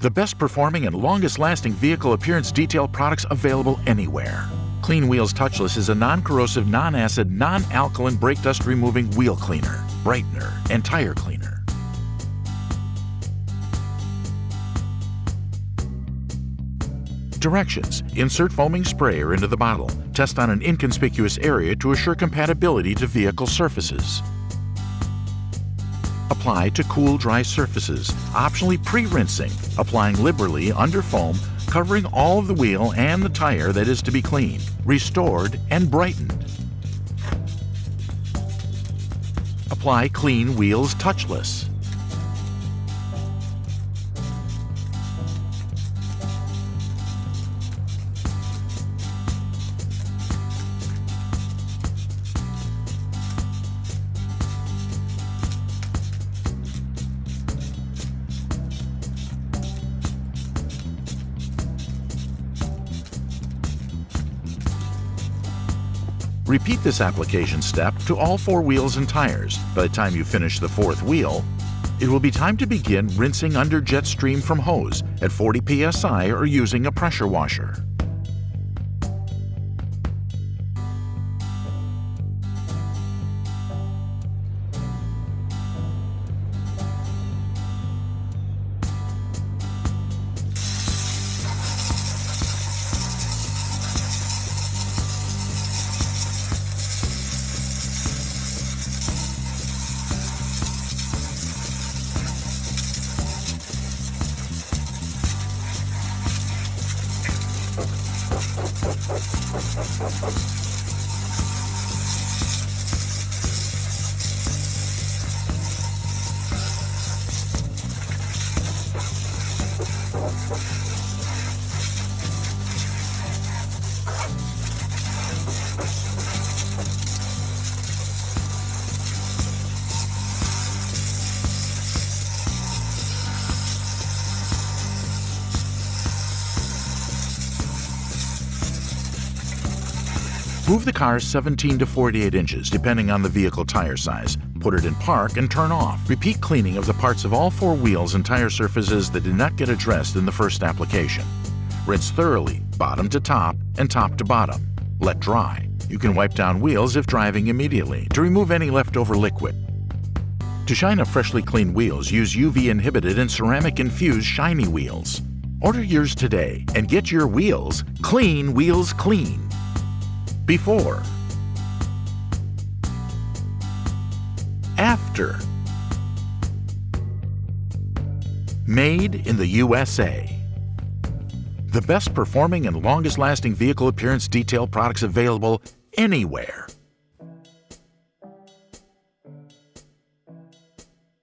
The best performing and longest lasting vehicle appearance detail products available anywhere. Clean Wheels Touchless is a non-corrosive, non-acid, non-alkaline brake dust removing wheel cleaner, brightener, and tire cleaner. Directions: insert foaming sprayer into the bottle. Test on an inconspicuous area to assure compatibility to vehicle surfaces. Apply to cool, dry surfaces, optionally pre-rinsing, applying liberally under foam, covering all of the wheel and the tire that is to be cleaned, restored, and brightened. Apply Clean Wheels Touchless. Repeat this application step to all 4 wheels and tires. By the time you finish the 4th wheel, it will be time to begin rinsing under jet stream from hose at 40 psi or using a pressure washer. Move the car 17 to 48 inches, depending on the vehicle tire size. Put it in park and turn off. Repeat cleaning of the parts of all 4 wheels and tire surfaces that did not get addressed in the first application. Rinse thoroughly, bottom to top and top to bottom. Let dry. You can wipe down wheels if driving immediately to remove any leftover liquid. To shine up freshly cleaned wheels, use UV-inhibited and ceramic-infused shiny wheels. Order yours today and get your wheels Clean Wheels Clean. Before. After. Made in the USA. The best performing and longest lasting vehicle appearance detail products available anywhere.